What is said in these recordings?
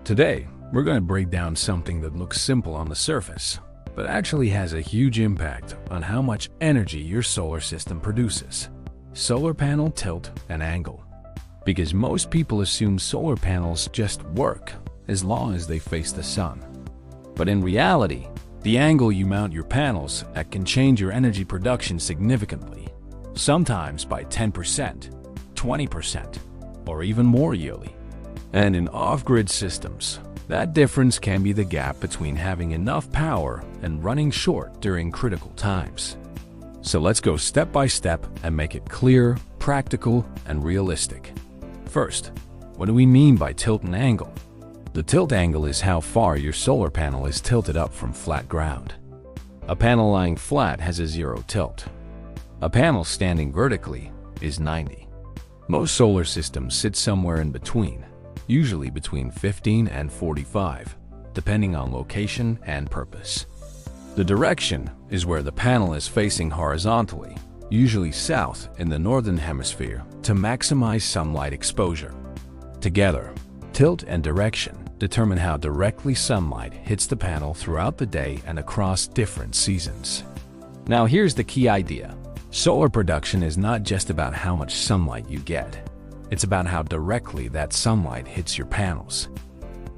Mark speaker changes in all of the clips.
Speaker 1: Today, we're going to break down something that looks simple on the surface, but actually has a huge impact on how much energy your solar system produces. Solar panel tilt and angle. Because most people assume solar panels just work as long as they face the sun. But in reality, the angle you mount your panels at can change your energy production significantly, sometimes by 10%, 20%, or even more yearly. And in off-grid systems, that difference can be the gap between having enough power and running short during critical times. So let's go step by step and make it clear, practical, and realistic. First, what do we mean by tilt and angle? The tilt angle is how far your solar panel is tilted up from flat ground. A panel lying flat has a 0 tilt. A panel standing vertically is 90. Most solar systems sit somewhere in between, usually between 15 and 45, depending on location and purpose. The direction is where the panel is facing horizontally, usually south in the northern hemisphere, to maximize sunlight exposure. Together, tilt and direction determine how directly sunlight hits the panel throughout the day and across different seasons. Now here's the key idea. Solar production is not just about how much sunlight you get. It's about how directly that sunlight hits your panels.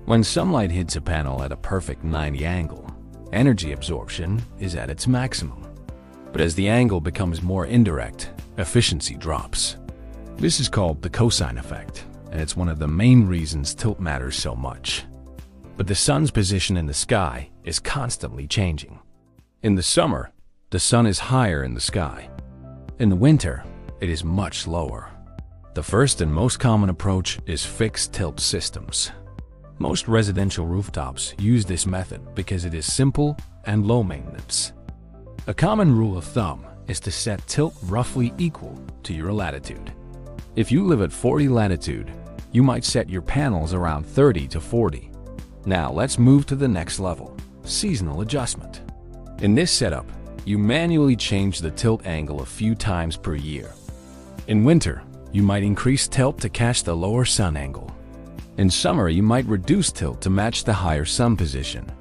Speaker 1: When sunlight hits a panel at a perfect 90 angle, energy absorption is at its maximum. But as the angle becomes more indirect, efficiency drops. This is called the cosine effect, and it's one of the main reasons tilt matters so much. But the sun's position in the sky is constantly changing. In the summer, the sun is higher in the sky. In the winter, it is much lower. The first and most common approach is fixed tilt systems. Most residential rooftops use this method because it is simple and low maintenance. A common rule of thumb is to set tilt roughly equal to your latitude. If you live at 40 latitude, you might set your panels around 30 to 40. Now let's move to the next level, seasonal adjustment. In this setup, you manually change the tilt angle a few times per year. In winter, you might increase tilt to catch the lower sun angle. In summer, you might reduce tilt to match the higher sun position.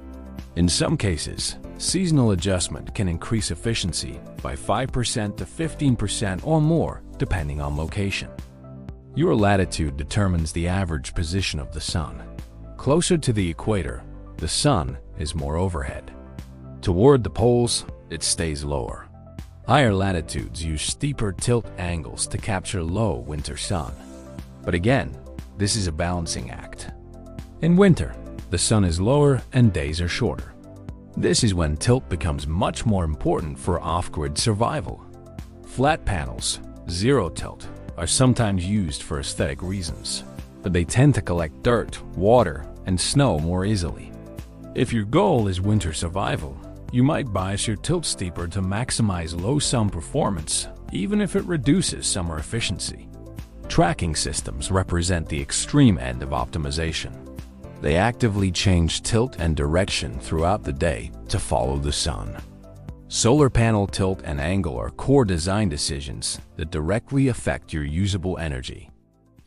Speaker 1: In some cases, seasonal adjustment can increase efficiency by 5% to 15% or more, depending on location. Your latitude determines the average position of the sun. Closer to the equator, the sun is more overhead. Toward the poles, it stays lower. Higher latitudes use steeper tilt angles to capture low winter sun. But again, this is a balancing act. In winter, the sun is lower and days are shorter. This is when tilt becomes much more important for off-grid survival. Flat panels, 0 tilt, are sometimes used for aesthetic reasons, but they tend to collect dirt, water, and snow more easily. If your goal is winter survival, you might bias your tilt steeper to maximize low sun performance, even if it reduces summer efficiency. Tracking systems represent the extreme end of optimization. They actively change tilt and direction throughout the day to follow the sun. Solar panel tilt and angle are core design decisions that directly affect your usable energy.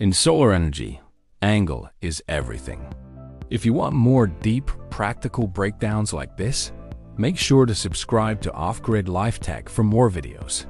Speaker 1: In solar energy, angle is everything. If you want more deep, practical breakdowns like this, make sure to subscribe to Off Grid Life Tech for more videos.